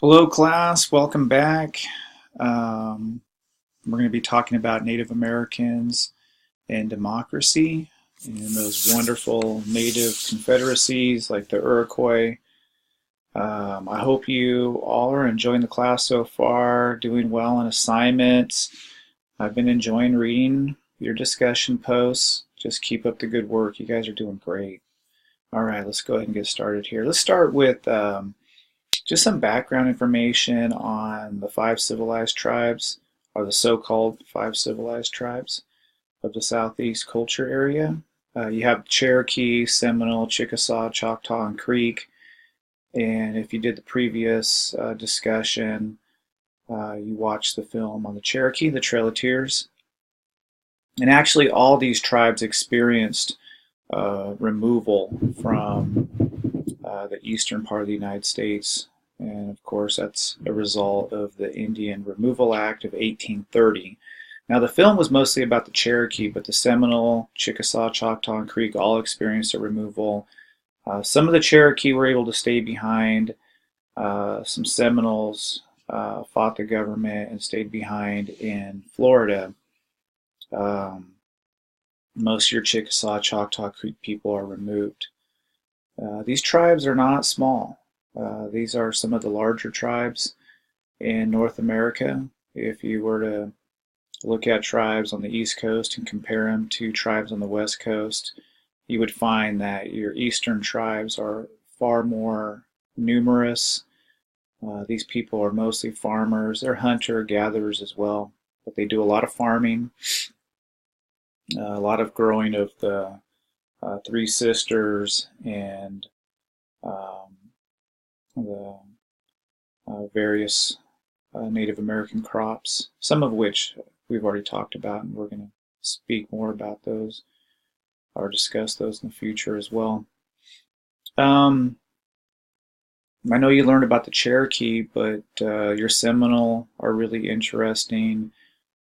Hello, class. Welcome back. Um, we're going to be talking about Native Americans and democracy and those wonderful native confederacies like the Iroquois. I hope you all are enjoying the class so far, doing well on assignments. I've been enjoying reading your discussion posts. Just keep up the good work. You guys are doing great. All right, let's go ahead and get started here. Let's start with just some background information on the five civilized tribes, or the so-called five civilized tribes of the Southeast culture area. You have Cherokee, Seminole, Chickasaw, Choctaw, and Creek. And if you did the previous discussion, you watched the film on the Cherokee, the Trail of Tears. And actually, all these tribes experienced removal from the eastern part of the United States. And of course, that's a result of the Indian Removal Act of 1830. Now, the film was mostly about the Cherokee, but the Seminole, Chickasaw, Choctaw, and Creek all experienced a removal. Some of the Cherokee were able to stay behind. Some Seminoles fought the government and stayed behind in Florida. Um, most of your Chickasaw, Choctaw Creek people are removed. These tribes are not small. These are some of the larger tribes in North America. If you were to look at tribes on the East Coast and compare them to tribes on the West Coast, you would find that your eastern tribes are far more numerous. These people are mostly farmers. They're hunter-gatherers as well, but they do a lot of farming, a lot of growing of the Three Sisters and um, the various Native American crops, some of which we've already talked about, and we're going to speak more about those or discuss those in the future as well. Um, I know you learned about the Cherokee, but your Seminole are really interesting.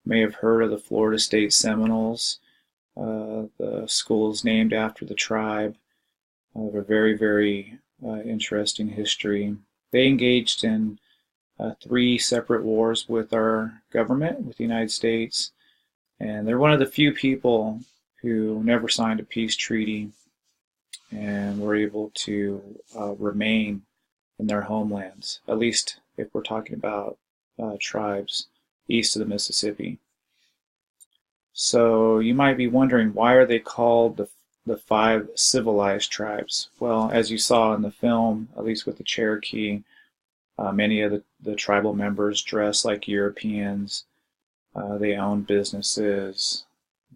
You may have heard of the Florida State Seminoles. The school is named after the tribe. They have a very, very interesting history. They engaged in three separate wars with our government, with the United States, and they're one of the few people who never signed a peace treaty and were able to remain in their homelands, at least if we're talking about tribes east of the Mississippi. So you might be wondering, why are they called the five civilized tribes? Well, as you saw in the film, at least with the Cherokee, many of the tribal members dress like Europeans. They own businesses.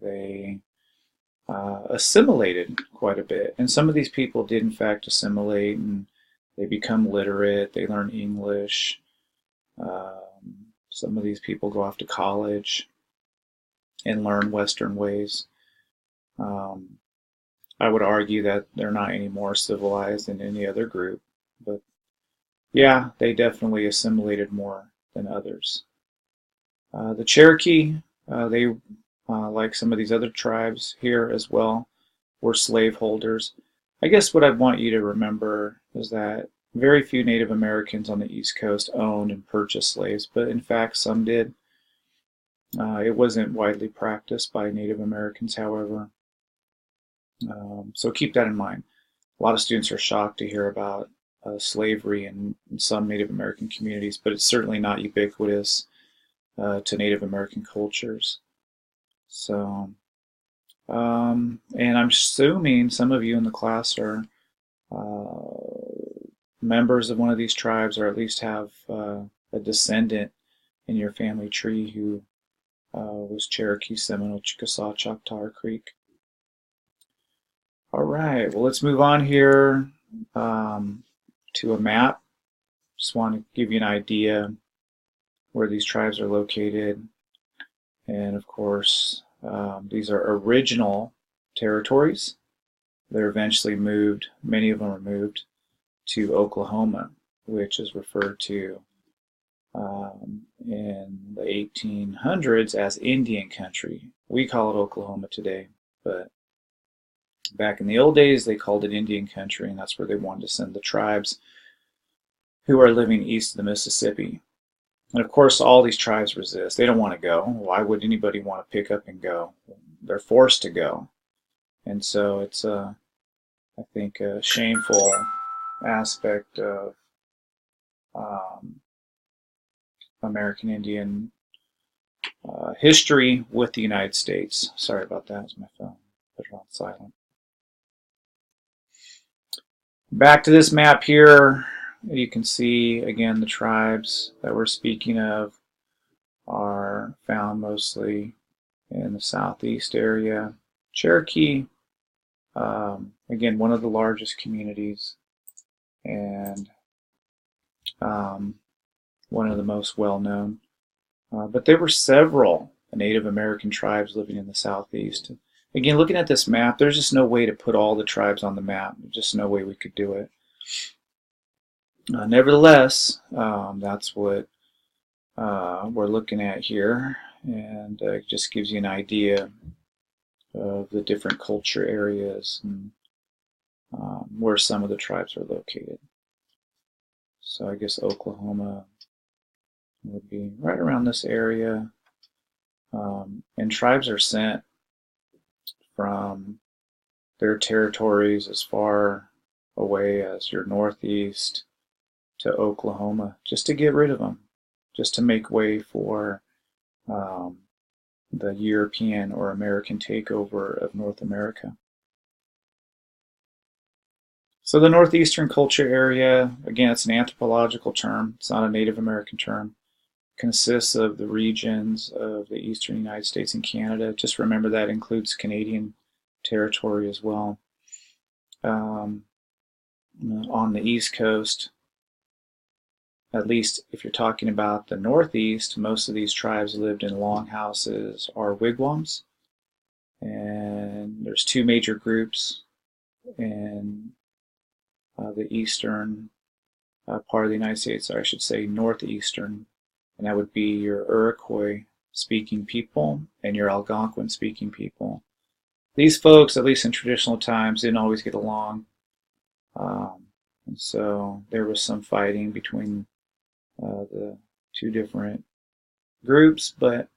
They assimilated quite a bit. And some of these people did, in fact, assimilate, and they become literate. They learn English. Some of these people go off to college and learn Western ways. Um, I would argue that they're not any more civilized than any other group, but yeah, they definitely assimilated more than others. The Cherokee, they, like some of these other tribes here as well, were slaveholders. I guess what I want you to remember is that very few Native Americans on the East Coast owned and purchased slaves, but in fact some did. It wasn't widely practiced by Native Americans, however. So keep that in mind. A lot of students are shocked to hear about slavery in some Native American communities, but it's certainly not ubiquitous to Native American cultures. So, and I'm assuming some of you in the class are members of one of these tribes, or at least have a descendant in your family tree who was Cherokee, Seminole, Chickasaw, Choctaw, or Creek. All right, well, let's move on here to a map. Just want to give you an idea where these tribes are located. And of course, these are original territories. They're eventually moved, many of them are moved to Oklahoma, which is referred to in the 1800s as Indian country. We call it Oklahoma today, but back in the old days, they called it Indian country, and that's where they wanted to send the tribes who are living east of the Mississippi. And of course, all these tribes resist. They don't want to go. Why would anybody want to pick up and go? They're forced to go. And so it's, I think, a shameful aspect of um, American Indian history with the United States. Sorry about that. It's my phone. Put it on silent. Back to this map here. You can see, again, the tribes that we're speaking of are found mostly in the southeast area. Cherokee, again, one of the largest communities and one of the most well-known. But there were several Native American tribes living in the southeast. Again, looking at this map, there's just no way to put all the tribes on the map. There's just no way we could do it. Nevertheless, that's what we're looking at here, and it just gives you an idea of the different culture areas and where some of the tribes are located. So I guess Oklahoma would be right around this area, and tribes are sent from their territories as far away as your northeast to Oklahoma just to get rid of them, just to make way for the European or American takeover of North America. So the northeastern culture area, again, it's an anthropological term, it's not a Native American term, consists of the regions of the eastern United States and Canada. Just remember that includes Canadian territory as well. On the East Coast, at least if you're talking about the Northeast, most of these tribes lived in longhouses or wigwams. And there's two major groups in the eastern part of the United States, or I should say northeastern, and that would be your Iroquois-speaking people and your Algonquin-speaking people. These folks, at least in traditional times, didn't always get along, and so there was some fighting between the two different groups, but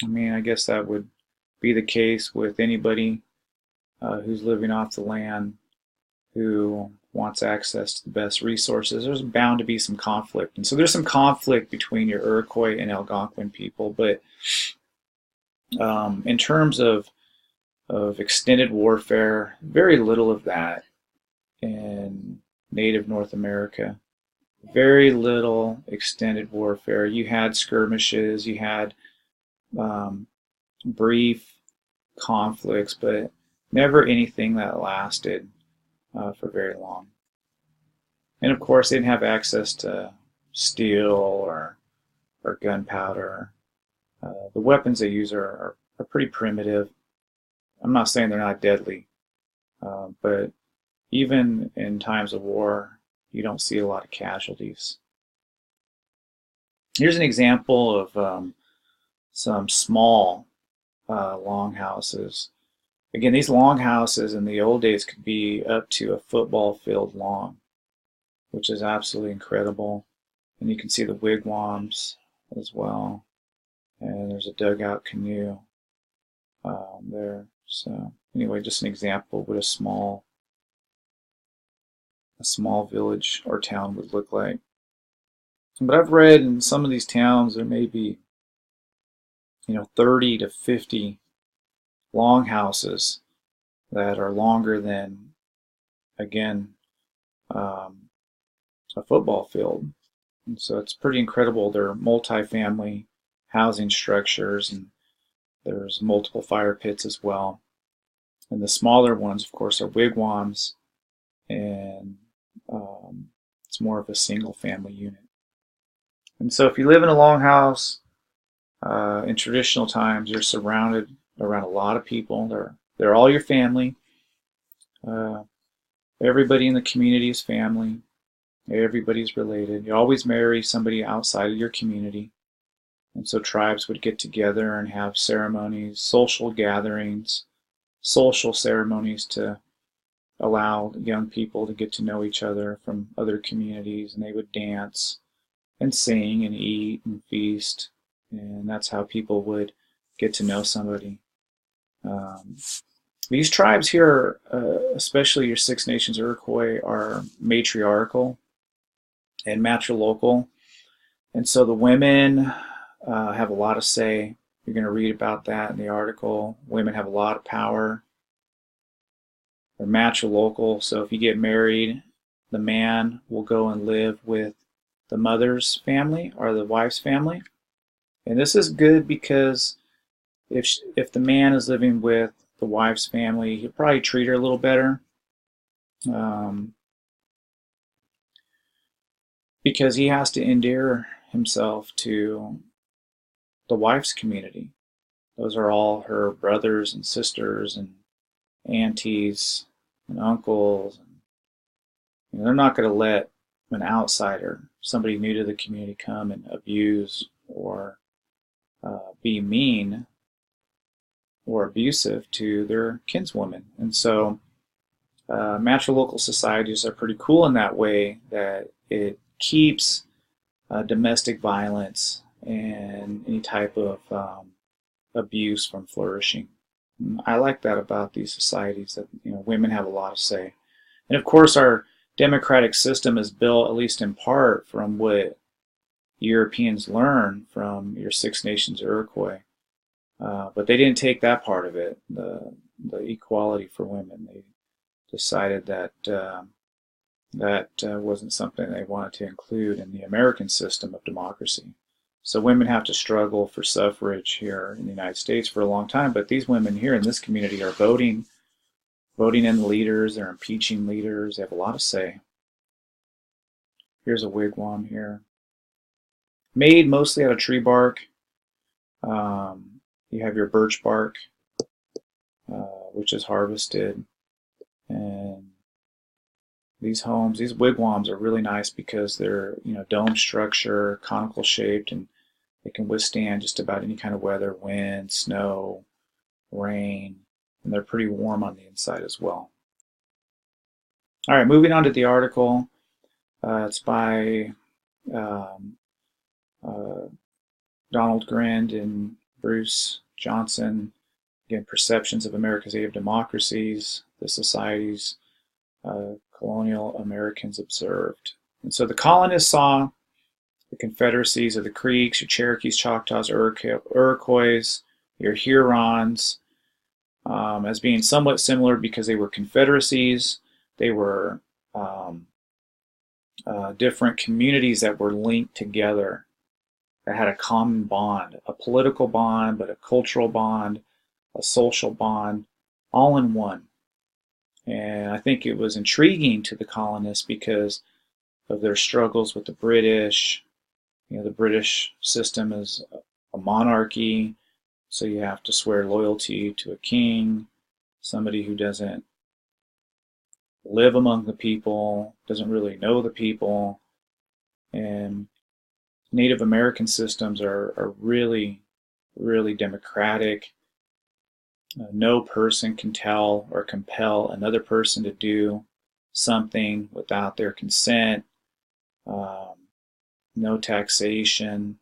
I mean, I guess that would be the case with anybody who's living off the land who wants access to the best resources. There's bound to be some conflict, and so there's some conflict between your Iroquois and Algonquin people, but in terms of extended warfare, very little of that in Native North America. Very little extended warfare. You had skirmishes, you had brief conflicts, but never anything that lasted for very long. And of course, they didn't have access to steel or gunpowder. The weapons they use are pretty primitive. I'm not saying they're not deadly, but even in times of war, you don't see a lot of casualties. Here's an example of some small longhouses. Again, these longhouses in the old days could be up to a football field long, which is absolutely incredible. And you can see the wigwams as well. And there's a dugout canoe there. So anyway, just an example of what a small village or town would look like. But I've read in some of these towns there may be 30 to 50 longhouses that are longer than, again, a football field. And so it's pretty incredible. They're multi-family housing structures, and there's multiple fire pits as well. And the smaller ones, of course, are wigwams, and it's more of a single family unit. And so if you live in a longhouse in traditional times, you're surrounded around a lot of people. They're all your family. Everybody in the community is family. Everybody's related. You always marry somebody outside of your community. And so tribes would get together and have ceremonies, social gatherings, social ceremonies to allow young people to get to know each other from other communities, and they would dance and sing and eat and feast, and that's how people would get to know somebody. Um, these tribes here, especially your Six Nations Iroquois, are matriarchal and matrilocal, and so the women have a lot of say. You're going to read about that in the article. Women have a lot of power. They're matrilocal, so if you get married, the man will go and live with the mother's family or the wife's family. And this is good because if the man is living with the wife's family, he'll probably treat her a little better, because he has to endear himself to the wife's community. Those are all her brothers and sisters and aunties and uncles. And they're not going to let an outsider, somebody new to the community, come and abuse or be mean or abusive to their kinswoman. And so matrilocal societies are pretty cool in that way, that it keeps domestic violence and any type of abuse from flourishing. And I like that about these societies, that women have a lot of say. And of course our democratic system is built, at least in part, from what Europeans learned from your Six Nations Iroquois. But they didn't take that part of it, the equality for women. They decided that that wasn't something they wanted to include in the American system of democracy. So women have to struggle for suffrage here in the United States for a long time, but these women here in this community are voting in the leaders, they're impeaching leaders, they have a lot of say. Here's a wigwam here. Made mostly out of tree bark. You have your birch bark, which is harvested. And these homes, these wigwams are really nice because they're, dome structure, conical shaped, and they can withstand just about any kind of weather, wind, snow, rain, and they're pretty warm on the inside as well. All right, moving on to the article. It's by Donald Grind and Bruce Johnson. Again, Perceptions of America's Native Democracies, the Societies Colonial Americans Observed. And so the colonists saw the confederacies of the Creeks, your Cherokees, Choctaws, Iroquois, your Hurons, as being somewhat similar because they were confederacies. They were different communities that were linked together, that had a common bond, a political bond, but a cultural bond, a social bond, all in one. And I think it was intriguing to the colonists because of their struggles with the British. The British system is a monarchy, so you have to swear loyalty to a king, somebody who doesn't live among the people, doesn't really know the people. And Native American systems are really, really democratic. No person can tell or compel another person to do something without their consent. No taxation.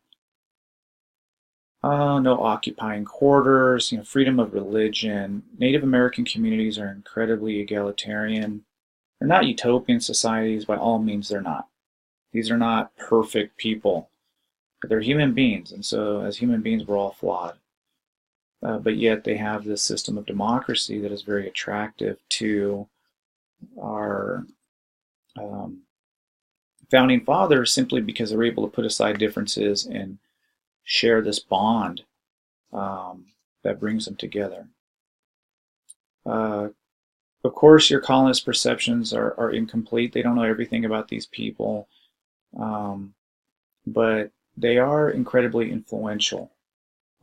No occupying quarters. Freedom of religion. Native American communities are incredibly egalitarian. They're not utopian societies. By all means, they're not. These are not perfect people. But they're human beings, and so as human beings, we're all flawed. But yet they have this system of democracy that is very attractive to our founding fathers, simply because they're able to put aside differences and share this bond that brings them together. Of course, your colonist perceptions are incomplete. They don't know everything about these people, but they are incredibly influential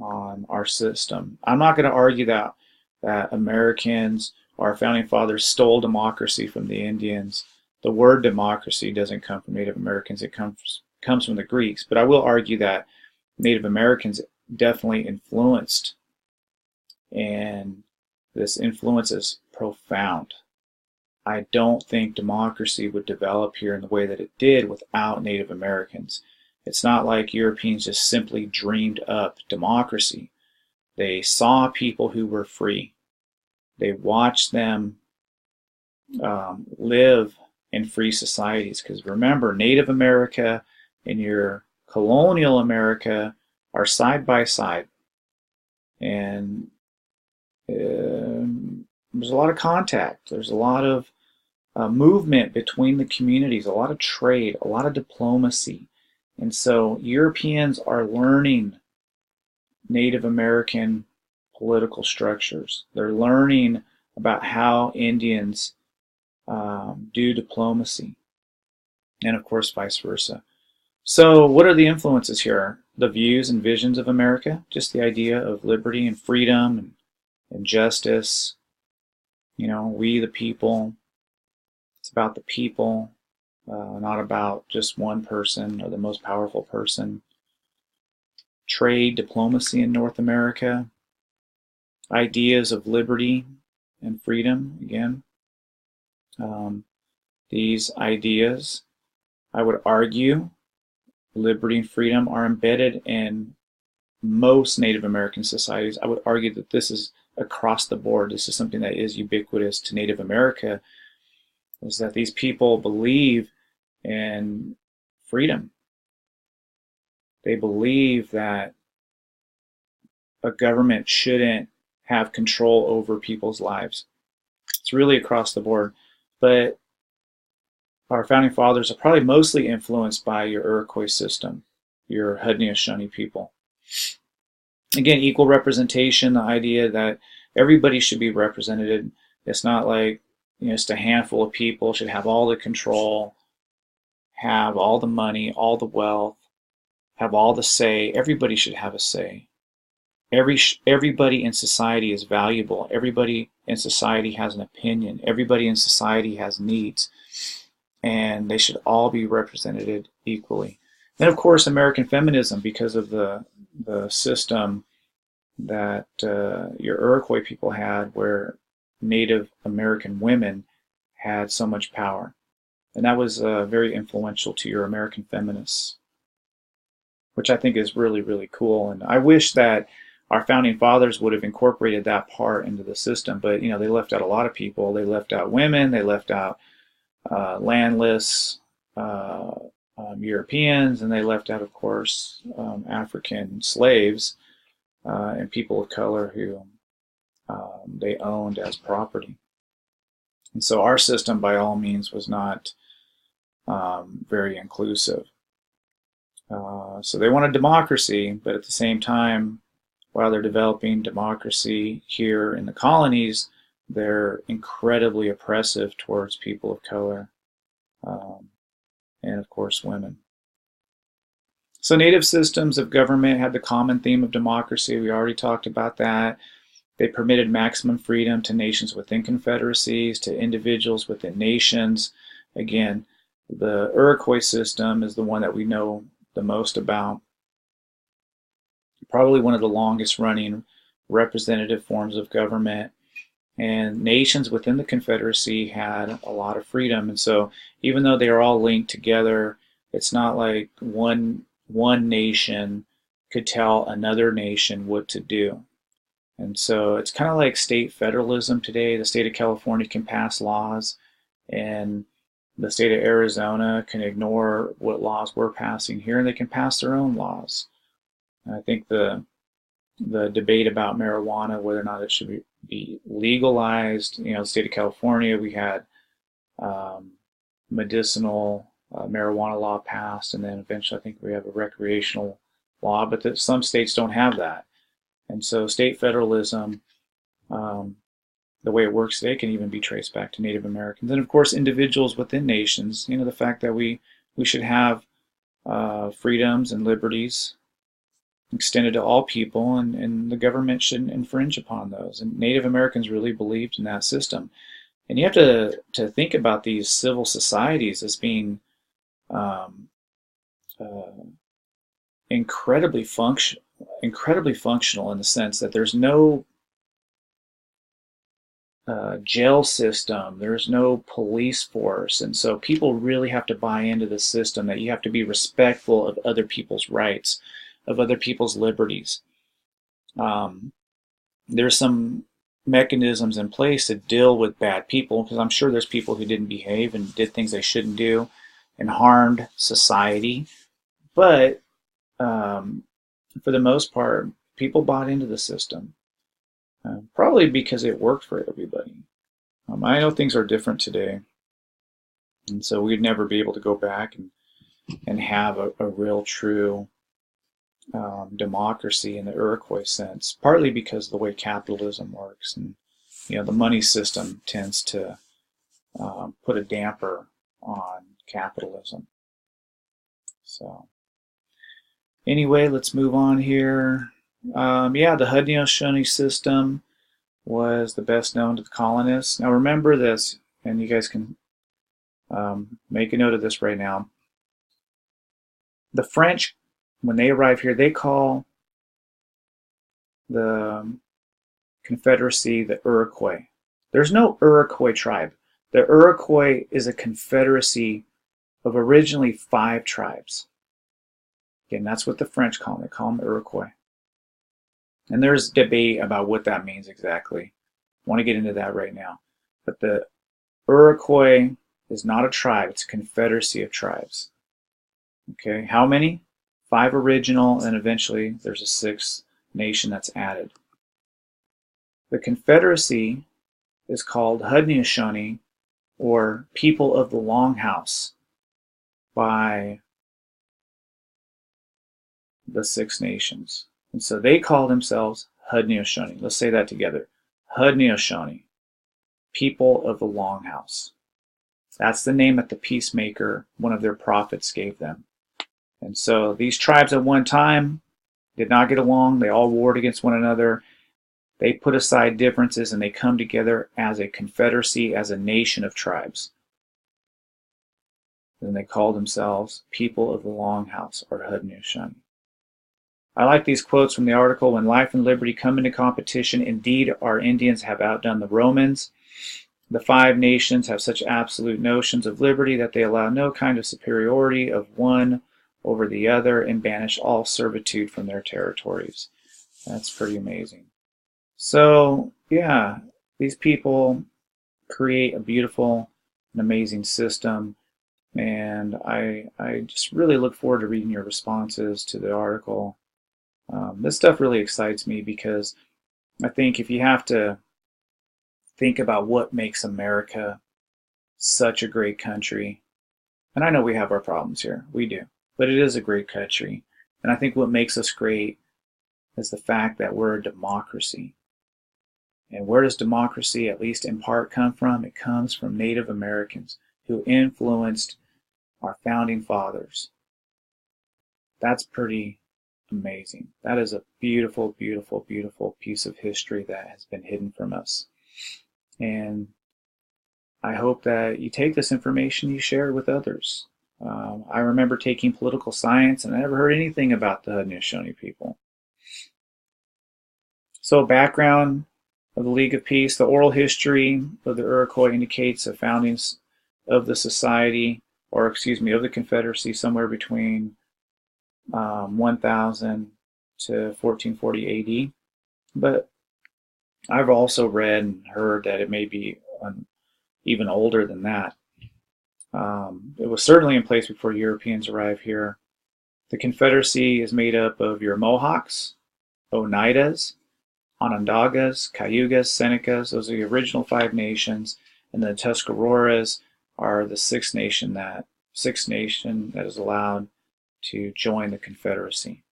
on our system. I'm not going to argue that Americans, our founding fathers, stole democracy from the Indians. The word democracy doesn't come from Native Americans. It comes from the Greeks. But I will argue that Native Americans definitely influenced, and this influence is profound. I don't think democracy would develop here in the way that it did without Native Americans. It's not like Europeans just simply dreamed up democracy. They saw people who were free. They watched them live in free societies. Because remember, Native America and your colonial America are side by side. And there's a lot of contact. There's a lot of movement between the communities, a lot of trade, a lot of diplomacy. And so Europeans are learning Native American political structures. They're learning about how Indians do diplomacy, and of course vice versa. So what are the influences here? The views and visions of America, just the idea of liberty and freedom and justice. You know, we the people. It's about the people, not about just one person or the most powerful person. Trade, diplomacy in North America. Ideas of liberty and freedom, again. These ideas, I would argue, liberty and freedom are embedded in most Native American societies. I would argue that this is across the board. This is something that is ubiquitous to Native America, is that these people believe in freedom. They believe that a government shouldn't have control over people's lives. It's really across the board. But our founding fathers are probably mostly influenced by your Iroquois system, your Haudenosaunee people. Again, equal representation, the idea that everybody should be represented. It's not like, you know, just a handful of people should have all the control, have all the money, all the wealth, have all the say. Everybody should have a say. Everybody in society is valuable. Everybody in society has an opinion. Everybody in society has needs. And they should all be represented equally. And of course, American feminism, because of the system that your Iroquois people had, where Native American women had so much power. And that was very influential to your American feminists, which I think is really, really cool. And I wish that our founding fathers would have incorporated that part into the system. But, you know, they left out a lot of people. They left out women. They left out landless Europeans. And they left out, of course, African slaves and people of color who they owned as property. And so our system, by all means, was not very inclusive. So they wanted democracy, but at the same time, while they're developing democracy here in the colonies, they're incredibly oppressive towards people of color and, of course, women. So native systems of government had the common theme of democracy. We already talked about that. They permitted maximum freedom to nations within confederacies, to individuals within nations. Again, the Iroquois system is the one that we know the most about. Probably one of the longest running representative forms of government. And nations within the Confederacy had a lot of freedom. And so even though they are all linked together, it's not like one nation could tell another nation what to do. And so it's kind of like state federalism today. The state of California can pass laws, and the state of Arizona can ignore what laws we're passing here, and they can pass their own laws. And I think the debate about marijuana, whether or not it should be legalized, you know, the state of California, we had medicinal marijuana law passed, and then eventually I think we have a recreational law, but some states don't have that. And so state federalism, the way it works today, can even be traced back to Native Americans. And of course, individuals within nations, you know, the fact that we should have freedoms and liberties extended to all people, and the government shouldn't infringe upon those. And Native Americans really believed in that system. And you have to think about these civil societies as being incredibly functional in the sense that there's no jail system. There's no police force. And so people really have to buy into the system that you have to be respectful of other people's rights, of other people's liberties. Um, there's some mechanisms in place to deal with bad people, because I'm sure there's people who didn't behave and did things they shouldn't do and harmed society. But for the most part, people bought into the system, probably because it worked for everybody. I know things are different today, and so we'd never be able to go back and have a real, true democracy in the Iroquois sense, partly because of the way capitalism works, and the money system tends to put a damper on capitalism. So anyway, let's move on here. Yeah, the Haudenosaunee system was the best known to the colonists. Now remember this, and you guys can make a note of this right now. The French, when they arrive here, they call the Confederacy the Iroquois. There's no Iroquois tribe. The Iroquois is a confederacy of originally 5 tribes. Again, that's what the French call them. They call them the Iroquois. And there's debate about what that means exactly. I want to get into that right now. But the Iroquois is not a tribe. It's a confederacy of tribes. Okay, how many? 5 original, and eventually there's a 6th nation that's added. The confederacy is called Haudenosaunee, or People of the Longhouse, by the 6 nations. And so they call themselves Haudenosaunee. Let's say that together. Haudenosaunee, People of the Longhouse. That's the name that the peacemaker, one of their prophets, gave them. And so these tribes at one time did not get along. They all warred against one another. They put aside differences and they come together as a confederacy, as a nation of tribes. And they call themselves People of the Longhouse, or Haudenosaunee. I like these quotes from the article. When life and liberty come into competition, indeed our Indians have outdone the Romans. The 5 nations have such absolute notions of liberty that they allow no kind of superiority of one over the other and banish all servitude from their territories. That's pretty amazing. So, yeah, these people create a beautiful and amazing system, and I just really look forward to reading your responses to the article. This stuff really excites me, because I think if you have to think about what makes America such a great country, and I know we have our problems here, we do, but it is a great country. And I think what makes us great is the fact that we're a democracy. And where does democracy, at least in part, come from? It comes from Native Americans who influenced our founding fathers. That's pretty amazing. That is a beautiful, beautiful, beautiful piece of history that has been hidden from us. And I hope that you take this information, you share it with others. I remember taking political science, and I never heard anything about the Haudenosaunee people. So, background of the League of Peace. The oral history of the Iroquois indicates the foundings of the society, or excuse me, of the Confederacy, somewhere between 1000 to 1440 AD. But I've also read and heard that it may be even older than that. It was certainly in place before Europeans arrived here. The Confederacy is made up of your Mohawks, Oneidas, Onondagas, Cayugas, Senecas. Those are the original 5 nations, and the Tuscaroras are the 6th nation that is allowed to join the Confederacy.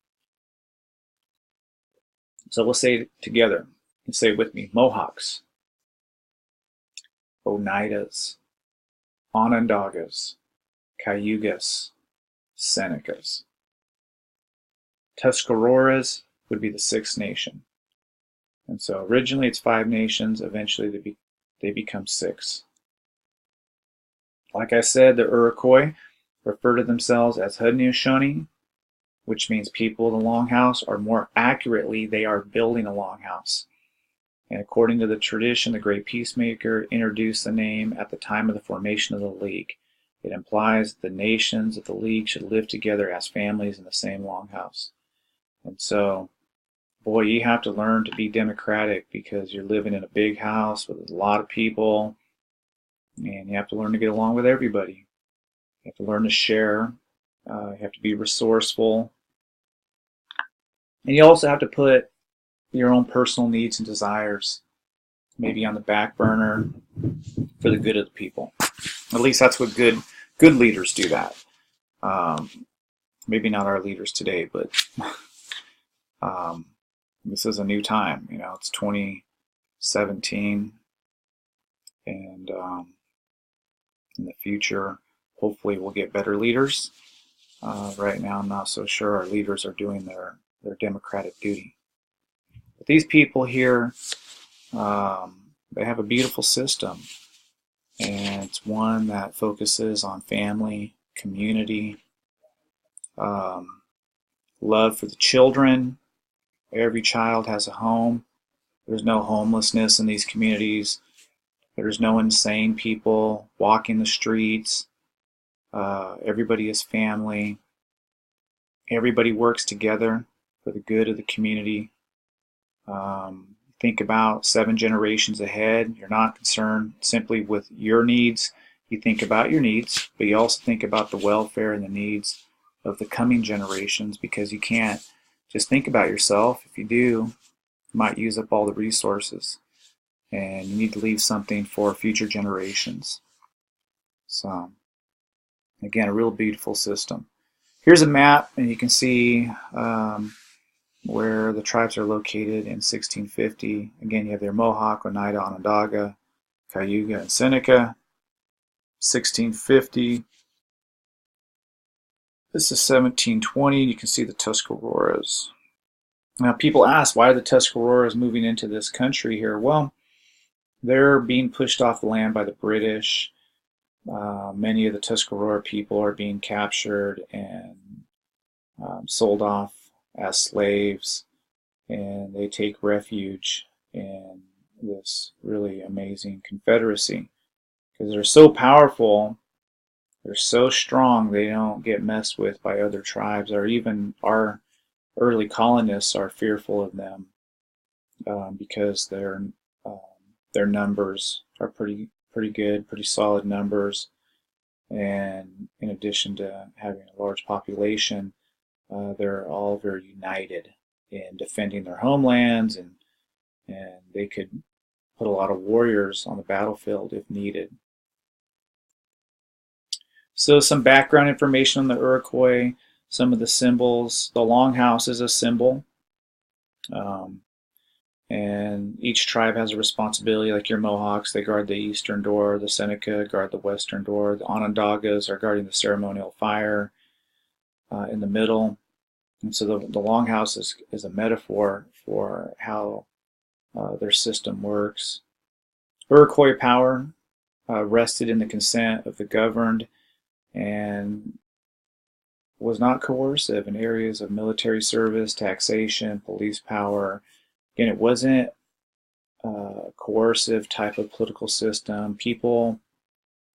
So we'll say it together. You can say it with me: Mohawks, Oneidas, Onondagas, Cayugas, Senecas. Tuscaroras would be the 6th nation. And so originally it's 5 nations, eventually they become 6. Like I said, the Iroquois refer to themselves as Haudenosaunee, which means people of the Longhouse, or more accurately, they are building a longhouse. And according to the tradition, the great peacemaker introduced the name at the time of the formation of the league. It implies that the nations of the league should live together as families in the same longhouse. And so, boy, you have to learn to be democratic because you're living in a big house with a lot of people, and you have to learn to get along with everybody. You have to learn to share. You have to be resourceful. And you also have to put your own personal needs and desires maybe on the back burner for the good of the people. At least that's what good leaders do that. Maybe not our leaders today, but this is a new time. You know, it's 2017, and in the future, hopefully, we'll get better leaders. Right now, I'm not so sure our leaders are doing their democratic duty. But these people here, they have a beautiful system, and it's one that focuses on family, community, love for the children. Every child has a home. There's no homelessness in these communities. There's no insane people walking the streets. Everybody is family. Everybody works together for the good of the community. Think about 7 generations ahead. You're not concerned simply with your needs. You think about your needs, but you also think about the welfare and the needs of the coming generations, because you can't just think about yourself. If you do, you might use up all the resources, and you need to leave something for future generations. So, again, a real beautiful system. Here's a map, and you can see where the tribes are located in 1650. Again, you have their Mohawk, Oneida, Onondaga, Cayuga, and Seneca. 1650. This is 1720. You can see the Tuscaroras. Now, people ask, why are the Tuscaroras moving into this country here? Well, they're being pushed off the land by the British. Many of the Tuscarora people are being captured and sold off as slaves, and they take refuge in this really amazing confederacy because they're so powerful, they're so strong, they don't get messed with by other tribes, or even our early colonists are fearful of them because their numbers are pretty good, pretty solid numbers, and in addition to having a large population, they're all very united in defending their homelands, and they could put a lot of warriors on the battlefield if needed. So some background information on the Iroquois, some of the symbols. The longhouse is a symbol, and each tribe has a responsibility. Like your Mohawks, they guard the eastern door. The Seneca guard the western door. The Onondagas are guarding the ceremonial fire in the middle. And so the longhouse is a metaphor for how their system works. Iroquois power rested in the consent of the governed and was not coercive in areas of military service, taxation, police power. Again, it wasn't a coercive type of political system. People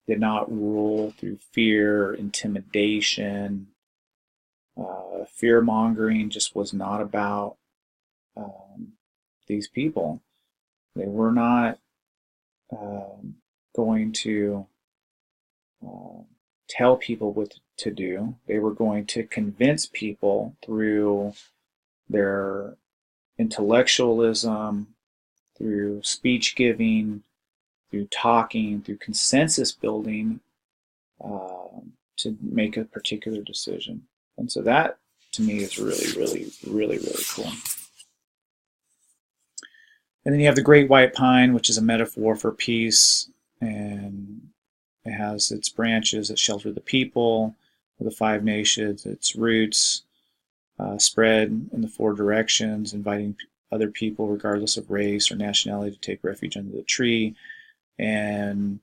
did not rule through fear, intimidation. Fear-mongering just was not about these people. They were not going to tell people what to do. They were going to convince people through their intellectualism, through speech giving, through talking, through consensus building to make a particular decision. And so that, to me, is really cool. And then you have the great white pine, which is a metaphor for peace, and it has its branches that shelter the people of the 5 nations, its roots spread in the 4 directions, inviting other people, regardless of race or nationality, to take refuge under the tree. And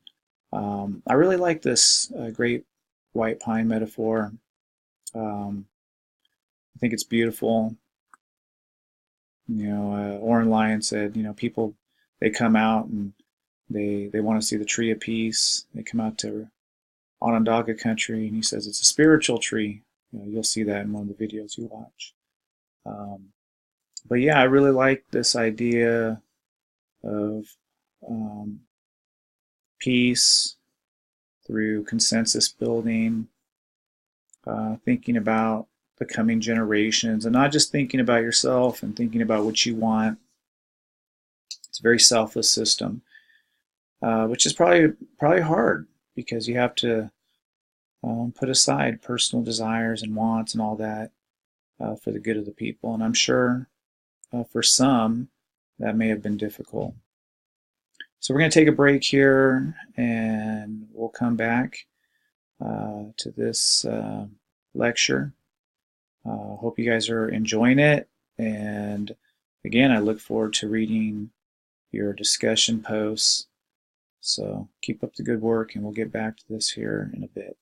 I really like this great white pine metaphor. I think it's beautiful. You know, Oren Lyon said, you know, people they come out and they want to see the tree of peace. They come out to Onondaga country, and he says it's a spiritual tree. You'll see that in one of the videos you watch. But yeah, I really like this idea of peace through consensus building, thinking about the coming generations, and not just thinking about yourself and thinking about what you want. It's a very selfless system, which is probably hard because you have to put aside personal desires and wants and all that for the good of the people. And I'm sure for some that may have been difficult. So we're going to take a break here, and we'll come back to this lecture. Hope you guys are enjoying it, and again, I look forward to reading your discussion posts. So keep up the good work, and we'll get back to this here in a bit.